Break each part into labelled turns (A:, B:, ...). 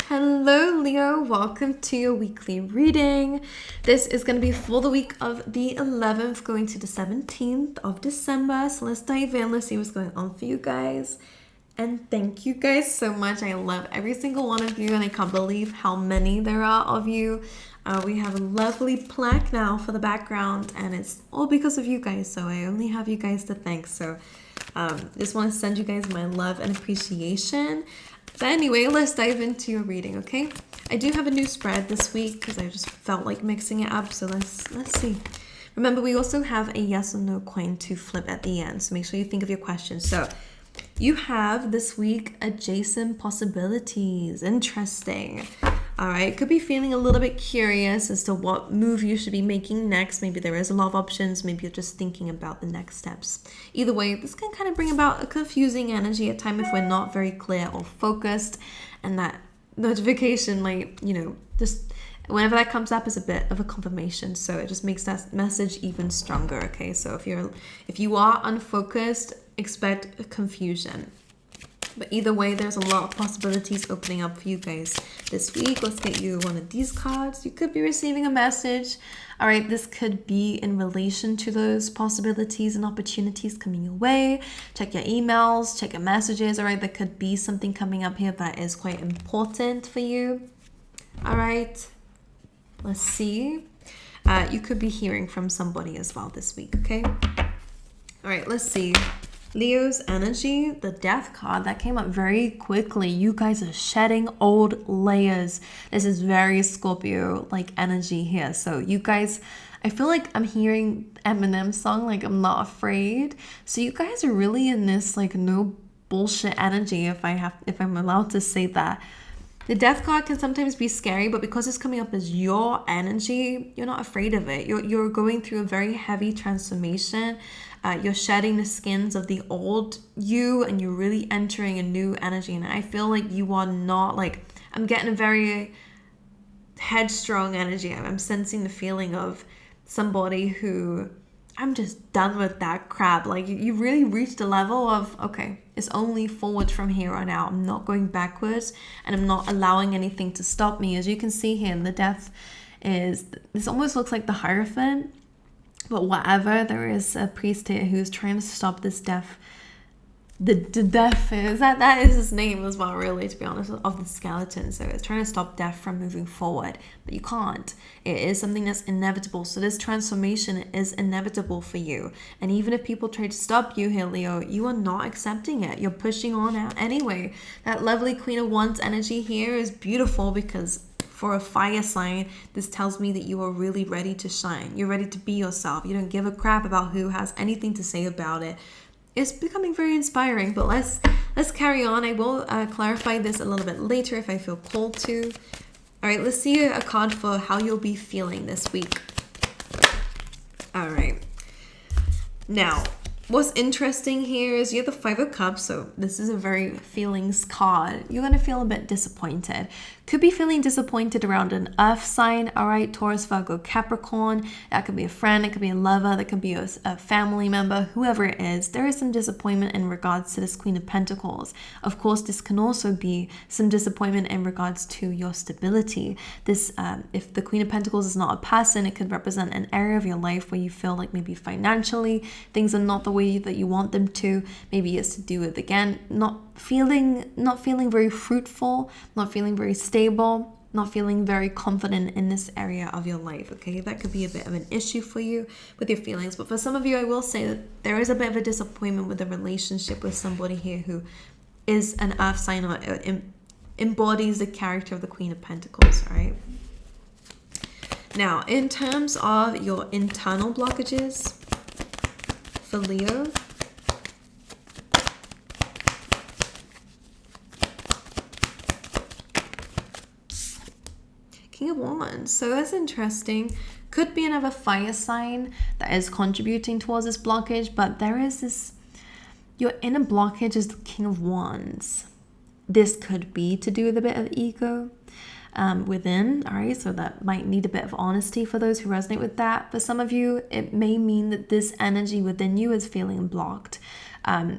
A: Hello, Leo. Welcome to your weekly reading. This is going to be for the week of the 11th going to the 17th of December. So let's dive in. Let's see what's going on for you guys. And thank you guys so much. I love every single one of you, and I can't believe how many there are of you. We have a lovely plaque now for the background, and it's all because of you guys. So I only have you guys to thank. So just want to send you guys my love and appreciation. But anyway, let's dive into your reading, okay? I do have a new spread this week because I just felt like mixing it up. So let's see. Remember, we also have a yes or no coin to flip at the end. So make sure you think of your questions. So you have this week adjacent possibilities. Interesting. All right, could be feeling a little bit curious as to what move you should be making next. Maybe there is a lot of options. Maybe you're just thinking about the next steps. Either way, this can kind of bring about a confusing energy at time if we're not very clear or focused. And that notification might, just whenever that comes up is a bit of a confirmation. So it just makes that message even stronger, okay? So if you are unfocused, expect confusion. But either way, there's a lot of possibilities opening up for you guys this week. Let's get you one of these cards. You could be receiving a message. All right, this could be in relation to those possibilities and opportunities coming your way. Check your emails, check your messages. All right, there could be something coming up here that is quite important for you. All right, let's see. You could be hearing from somebody as well this week, okay? All right, let's see. Leo's energy, the death card, that came up very quickly. You guys are shedding old layers. This is very Scorpio-like energy here. So you guys, I feel like I'm hearing Eminem's song, like I'm not afraid. So you guys are really in this like no bullshit energy, if I'm allowed to say that. The death card can sometimes be scary, but because it's coming up as your energy, you're not afraid of it. You're going through a very heavy transformation. You're shedding the skins of the old you, and you're really entering a new energy. And I feel like you are not I'm getting a very headstrong energy. I'm sensing the feeling of somebody who, I'm just done with that crap. Like you really reached a level of, okay, it's only forward from here on out. I'm not going backwards, and I'm not allowing anything to stop me. As you can see here, the death is, this almost looks like the Hierophant. But whatever, there is a priest here who's trying to stop this death. The death is, that is his name as well, really, to be honest, of the skeleton. So it's trying to stop death from moving forward. But you can't. It is something that's inevitable. So this transformation is inevitable for you. And even if people try to stop you here, Leo, you are not accepting it. You're pushing on out anyway. That lovely Queen of Wands energy here is beautiful because for a fire sign, this tells me that you are really ready to shine. You're ready to be yourself. You don't give a crap about who has anything to say about it. It's becoming very inspiring, but let's carry on. I will clarify this a little bit later if I feel called to. All right, let's see a card for how you'll be feeling this week. All right. Now, what's interesting here is you have the Five of Cups, so this is a very feelings card. You're going to feel a bit disappointed. Could be feeling disappointed around an earth sign, all right? Taurus, Virgo, Capricorn. That could be a friend, it could be a lover, that could be a family member, whoever it is. There is some disappointment in regards to this Queen of Pentacles. Of course, this can also be some disappointment in regards to your stability. This, if the Queen of Pentacles is not a person, it could represent an area of your life where you feel like maybe financially things are not the way that you want them to. Maybe it's to do with, again, not feeling very fruitful, not feeling very stable, not feeling very confident in this area of your life, okay? That could be a bit of an issue for you with your feelings. But for some of you, I will say that there is a bit of a disappointment with the relationship with somebody here who is an earth sign or embodies the character of the Queen of Pentacles, all right? Now, in terms of your internal blockages for Leo, King of Wands. So that's interesting. Could be another fire sign that is contributing towards this blockage, but there is this, your inner blockage is the King of Wands. This could be to do with a bit of ego within, all right? So that might need a bit of honesty for those who resonate with that. For some of you, it may mean that this energy within you is feeling blocked.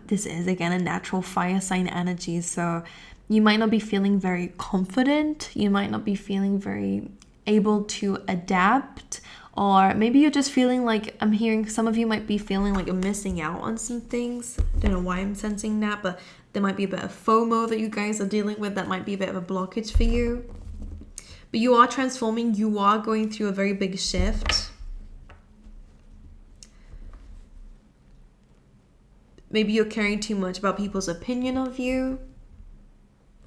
A: This is, again, a natural fire sign energy. So You might not be feeling very confident. You might not be feeling very able to adapt. Or maybe you're just feeling like, I'm hearing some of you might be feeling like you're missing out on some things. I don't know why I'm sensing that, but there might be a bit of FOMO that you guys are dealing with that might be a bit of a blockage for you. But you are transforming. You are going through a very big shift. Maybe you're caring too much about people's opinion of you.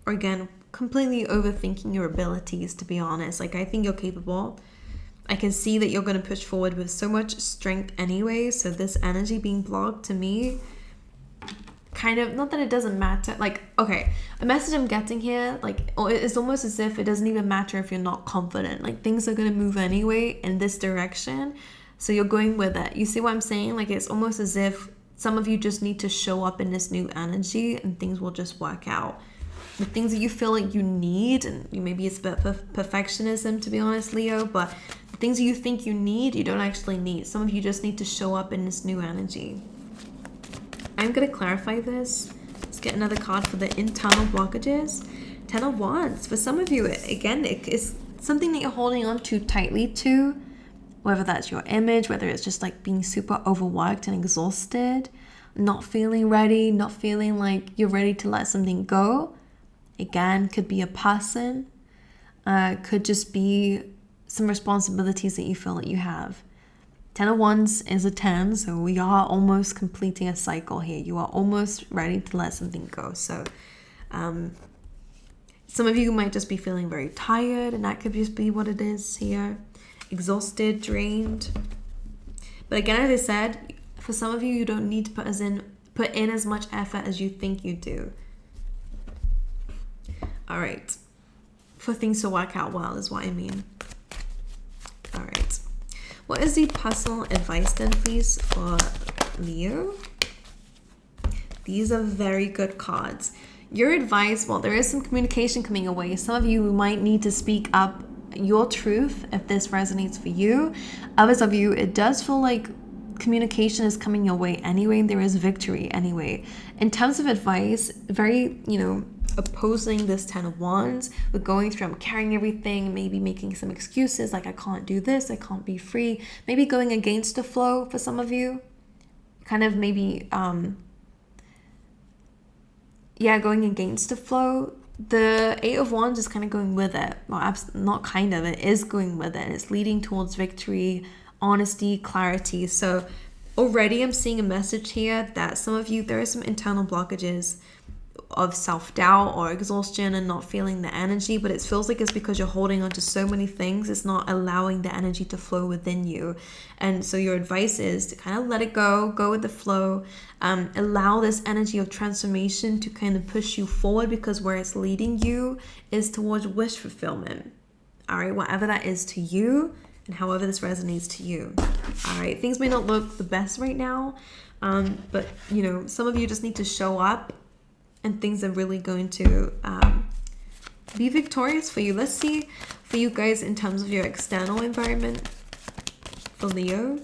A: Or again, completely overthinking your abilities, to be honest. Like, I think you're capable. I can see that you're going to push forward with so much strength anyway. So this energy being blocked, to me, kind of, not that it doesn't matter. Like, okay, a message I'm getting here, like, it's almost as if it doesn't even matter if you're not confident. Like, things are going to move anyway in this direction. So you're going with it. You see what I'm saying? Like, it's almost as if some of you just need to show up in this new energy and things will just work out. The things that you feel like you need, and maybe it's a bit of perfectionism, to be honest, Leo, but the things that you think you need, you don't actually need. Some of you just need to show up in this new energy. I'm going to clarify this. Let's get another card for the internal blockages. 10 of Wands. For some of you, again, it is something that you're holding on too tightly to, whether that's your image, whether it's just like being super overworked and exhausted, not feeling ready, not feeling like you're ready to let something go. Again, could be a person, could just be some responsibilities that you feel that you have. 10 of Wands is a 10, so we are almost completing a cycle here. You are almost ready to let something go. So some of you might just be feeling very tired, and that could just be what it is here. Exhausted, drained. But again, as I said, for some of you, you don't need to put in as much effort as you think you do. All right, for things to work out well is what I mean. All right, what is the personal advice then, please, for Leo? These are very good cards. Your advice, well, there is some communication coming away. Some of you might need to speak up your truth if this resonates for you. Others of you, it does feel like communication is coming your way anyway. There is victory anyway. In terms of advice, very, opposing this 10 of Wands. We're going through, I'm carrying everything, maybe making some excuses like I can't do this, I can't be free. Maybe going against the flow for some of you. Kind of maybe, going against the flow. The 8 of Wands is kind of going with it. Well, not kind of, it is going with it. It's leading towards victory, honesty, clarity. So already I'm seeing a message here that some of you, there are some internal blockages of self-doubt or exhaustion and not feeling the energy, but it feels like it's because you're holding on to so many things. It's not allowing the energy to flow within you. And so your advice is to kind of let it go with the flow, allow this energy of transformation to kind of push you forward, because where it's leading you is towards wish fulfillment. All right, whatever that is to you and however this resonates to you. All right, things may not look the best right now, but some of you just need to show up and things are really going to be victorious for you. Let's see for you guys in terms of your external environment for Leo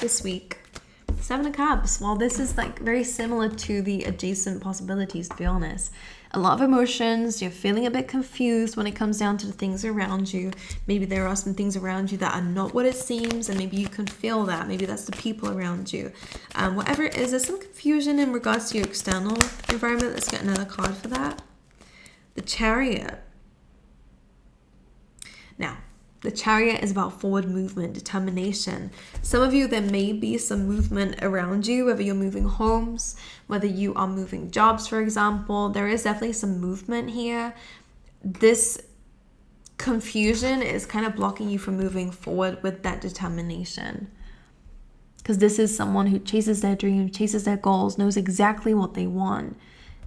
A: this week. 7 of Cups. Well, this is like very similar to the adjacent possibilities, to be honest. A lot of emotions. You're feeling a bit confused when it comes down to the things around you. Maybe there are some things around you that are not what it seems, and maybe you can feel that. Maybe that's the people around you. Whatever it is, there's some confusion in regards to your external environment. Let's get another card for that. The Chariot. Now, the Chariot is about forward movement, determination. Some of you, there may be some movement around you, whether you're moving homes, whether you are moving jobs, for example. There is definitely some movement here. This confusion is kind of blocking you from moving forward with that determination. Because this is someone who chases their dreams, chases their goals, knows exactly what they want.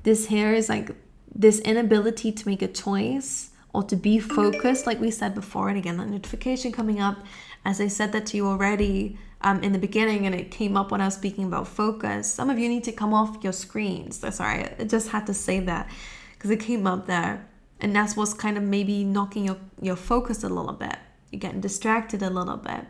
A: This here is like this inability to make a choice or to be focused, like we said before. And again, that notification coming up, as I said that to you already in the beginning, and it came up when I was speaking about focus. Some of you need to come off your screens. Sorry, I just had to say that because it came up there. And that's what's kind of maybe knocking your focus a little bit. You're getting distracted a little bit.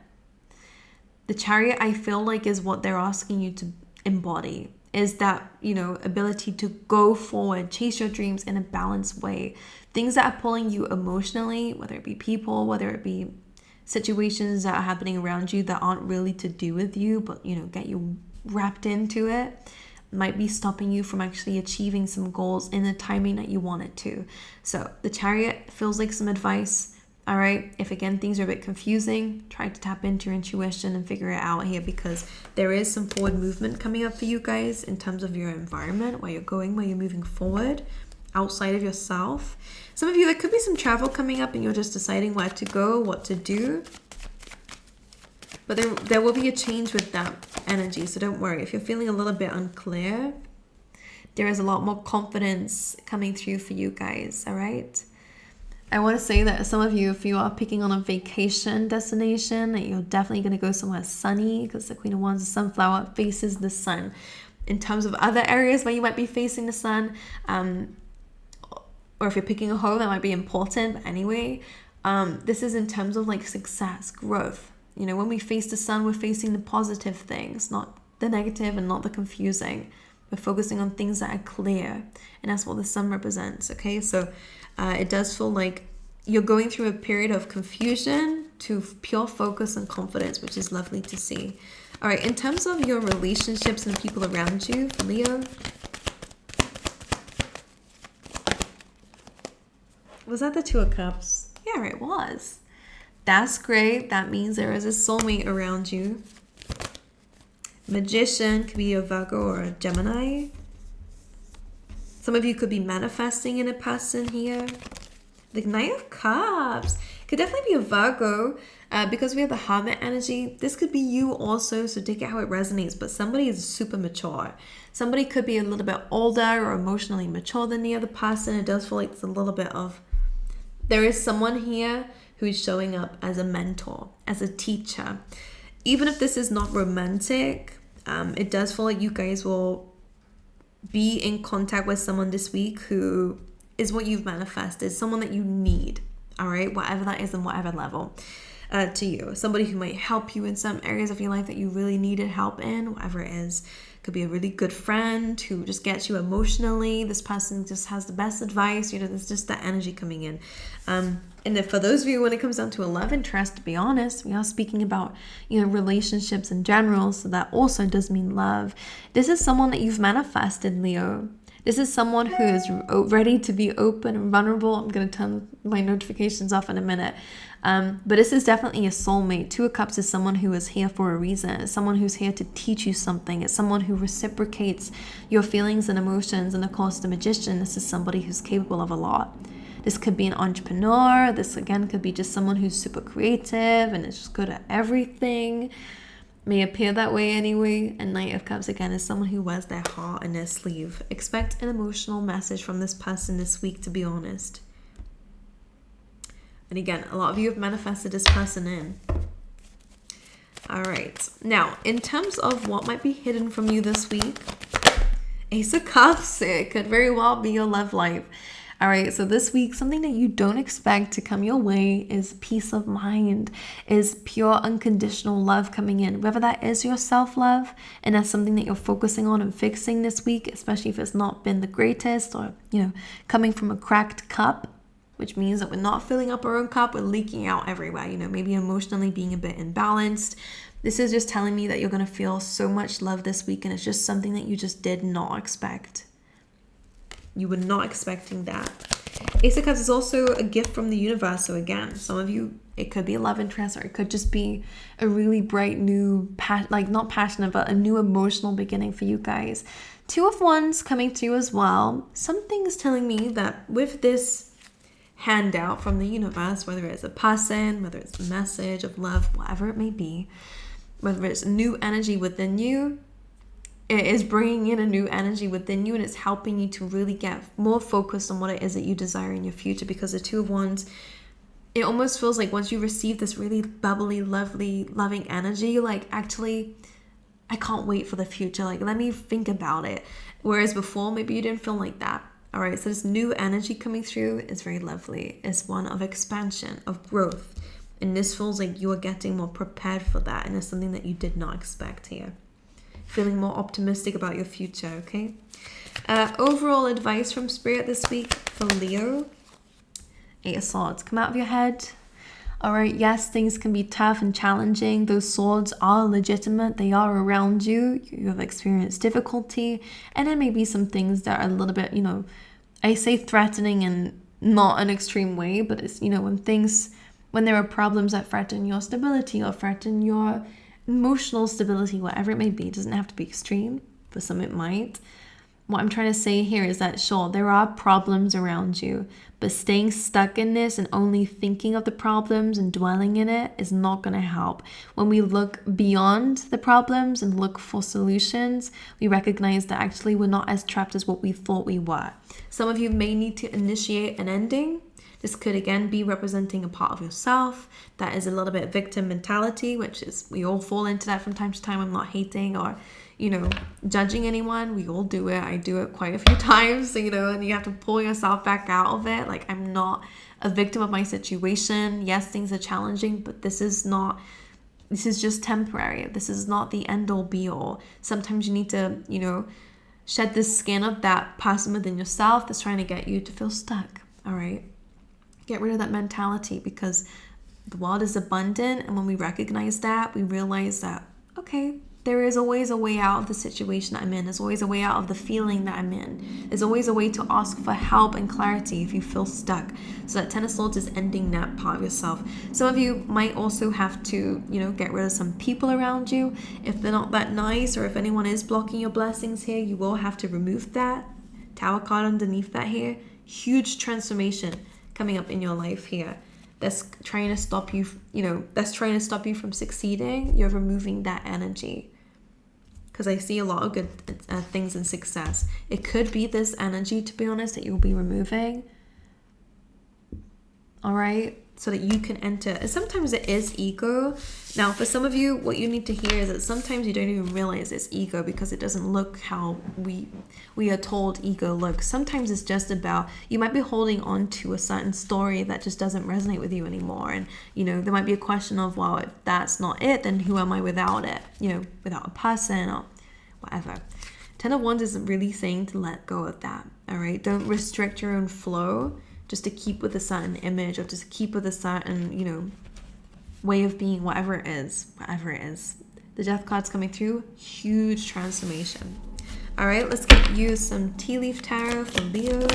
A: The Chariot, I feel like, is what they're asking you to embody. is that, ability to go forward, chase your dreams in a balanced way. Things that are pulling you emotionally, whether it be people, whether it be situations that are happening around you that aren't really to do with you, but, get you wrapped into it, might be stopping you from actually achieving some goals in the timing that you want it to. So the Chariot feels like some advice. All right, if again things are a bit confusing, try to tap into your intuition and figure it out here, because there is some forward movement coming up for you guys in terms of your environment, where you're going, where you're moving forward outside of yourself. Some of you, there could be some travel coming up and you're just deciding where to go, what to do. But there will be a change with that energy, so don't worry. If you're feeling a little bit unclear, there is a lot more confidence coming through for you guys, all right? I want to say that some of you, if you are picking on a vacation destination, that you're definitely going to go somewhere sunny, because the Queen of Wands, the sunflower, faces the sun. In terms of other areas where you might be facing the sun, or if you're picking a home, that might be important. But anyway, this is in terms of like success, growth. When we face the sun, we're facing the positive things, not the negative and not the confusing. We're focusing on things that are clear, and that's what the sun represents, okay? So it does feel like you're going through a period of confusion to pure focus and confidence, which is lovely to see. All right, in terms of your relationships and people around you, Leo, was that the Two of Cups? Yeah, it was. That's great. That means there is a soulmate around you. Magician could be a Virgo or a Gemini. Some of you could be manifesting in a person here. The Knight of Cups could definitely be a Virgo, because we have the Hermit energy. This could be you also, so take it how it resonates. But somebody is super mature. Somebody could be a little bit older or emotionally mature than the other person. It does feel like it's a little bit of... There is someone here who is showing up as a mentor, as a teacher. Even if this is not romantic, it does feel like you guys will be in contact with someone this week who is what you've manifested, someone that you need, all right, whatever that is and whatever level to you. Somebody who might help you in some areas of your life that you really needed help in, whatever it is. Could be a really good friend who just gets you emotionally. This person just has the best advice. There's just that energy coming in. And then for those of you, when it comes down to love interest, to be honest, we are speaking about, relationships in general. So that also does mean love. This is someone that you've manifested, Leo. This is someone who is ready to be open and vulnerable. I'm going to turn my notifications off in a minute. But this is definitely a soulmate. Two of Cups is someone who is here for a reason. It's someone who's here to teach you something. It's someone who reciprocates your feelings and emotions. And of course, the Magician, this is somebody who's capable of a lot. This could be an entrepreneur. This, again, could be just someone who's super creative and is just good at everything. May appear that way anyway. And Knight of Cups, again, is someone who wears their heart in their sleeve. Expect an emotional message from this person this week, to be honest. And again, a lot of you have manifested this person in. All right. Now, in terms of what might be hidden from you this week, Ace of Cups, it could very well be your love life. All right, so this week, something that you don't expect to come your way is peace of mind, is pure unconditional love coming in. Whether that is your self-love, and that's something that you're focusing on and fixing this week, especially if it's not been the greatest, or, coming from a cracked cup, which means that we're not filling up our own cup, we're leaking out everywhere, maybe emotionally being a bit imbalanced. This is just telling me that you're going to feel so much love this week, and it's just something that you just did not expect. You were not expecting that. Ace of Cups is also a gift from the universe. So again, some of you, it could be a love interest, or it could just be a really bright new, not passionate, but a new emotional beginning for you guys. Two of Wands coming through as well. Something is telling me that with this handout from the universe, whether it's a person, whether it's a message of love, whatever it may be, whether it's new energy within you, it is bringing in a new energy within you, and it's helping you to really get more focused on what it is that you desire in your future. Because the Two of Wands, it almost feels like once you receive this really bubbly, lovely, loving energy, actually, I can't wait for the future. Let me think about it. Whereas before, maybe you didn't feel like that. All right, so this new energy coming through is very lovely. It's one of expansion, of growth. And this feels like you are getting more prepared for that. And it's something that you did not expect here. feeling more optimistic about your future, okay? Overall advice from Spirit this week for Leo. 8 of Swords. Come out of your head. All right, yes, things can be tough and challenging. Those swords are legitimate. They are around you. You have experienced difficulty. And there may be some things that are a little bit, I say threatening in not an extreme way, but it's, when there are problems that threaten your stability or threaten your emotional stability, whatever it may be, it doesn't have to be extreme. For some it might. What I'm trying to say here is that, sure, there are problems around you, but staying stuck in this and only thinking of the problems and dwelling in it is not going to help. When we look beyond the problems and look for solutions, we recognize that actually we're not as trapped as what we thought we were. Some of you may need to initiate an ending. This could again be representing a part of yourself that is a little bit victim mentality, which is, we all fall into that from time to time. I'm not hating or judging anyone. We all do it. I do it quite a few times, and you have to pull yourself back out of it. Like, I'm not a victim of my situation. Yes, things are challenging, but this is just temporary. This is not the end all be all. Sometimes you need to, shed the skin of that person within yourself that's trying to get you to feel stuck. All right. Get rid of that mentality, because the world is abundant. And when we recognize that, we realize that, okay, there is always a way out of the situation that I'm in. There's always a way out of the feeling that I'm in. There's always a way to ask for help and clarity if you feel stuck. So that 10 of Swords is ending that part of yourself. Some of you might also have to, get rid of some people around you. If they're not that nice, or if anyone is blocking your blessings here, you will have to remove that. Tower card underneath that here. Huge transformation coming up in your life here. That's trying to stop you, from succeeding. You're removing that energy. Because I see a lot of good things in success. It could be this energy, to be honest, that you'll be removing. All right? So that you can enter. And sometimes it is ego. Now, for some of you, what you need to hear is that sometimes you don't even realize it's ego because it doesn't look how we are told ego looks. Sometimes it's just about, you might be holding on to a certain story that just doesn't resonate with you anymore. And, there might be a question of, well, if that's not it, then who am I without it? Without a person or whatever. 10 of Wands is really saying to let go of that. All right? Don't restrict your own flow just to keep with a certain image, or just keep with a certain, way of being, whatever it is. The Death card's coming through. Huge transformation. All right, let's get you some tea leaf tarot for Leo.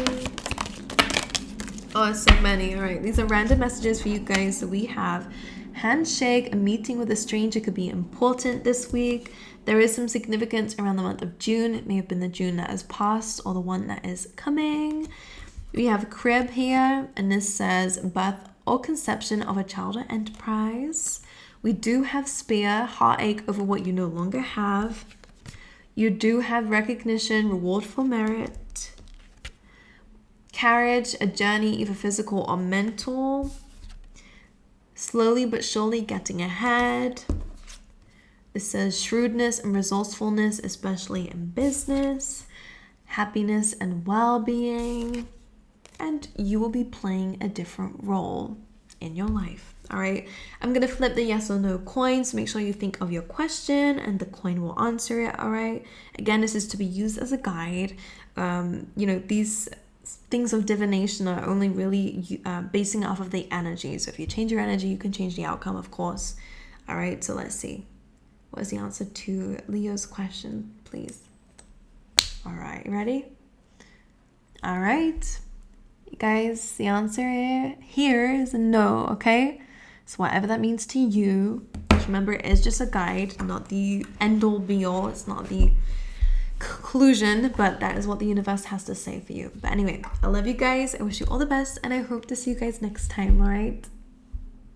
A: Oh, so many. All right, these are random messages for you guys. So we have handshake. A meeting with a stranger could be important this week. There is some significance around the month of June. It may have been the June that has passed or the one that is coming. We have crib here, and this says birth or conception of a child or enterprise. We do have spear, heartache over what you no longer have. You do have recognition, reward for merit. Carriage, a journey, either physical or mental. Slowly but surely getting ahead. This says shrewdness and resourcefulness, especially in business. Happiness and well-being. And you will be playing a different role in your life. All right, I'm gonna flip the yes or no coin, so make sure you think of your question and the coin will answer it. All right, again, this is to be used as a guide. These things of divination are only really basing off of the energy. So if you change your energy, you can change the outcome, of course. All right, so let's see. What is the answer to Leo's question, please? All right, ready? All right. Guys, the answer here is no, okay? So whatever that means to you, just remember it is just a guide, not the end-all be-all. It's not the conclusion, but that is what the universe has to say for you. But anyway, I love you guys. I wish you all the best, and I hope to see you guys next time, all right?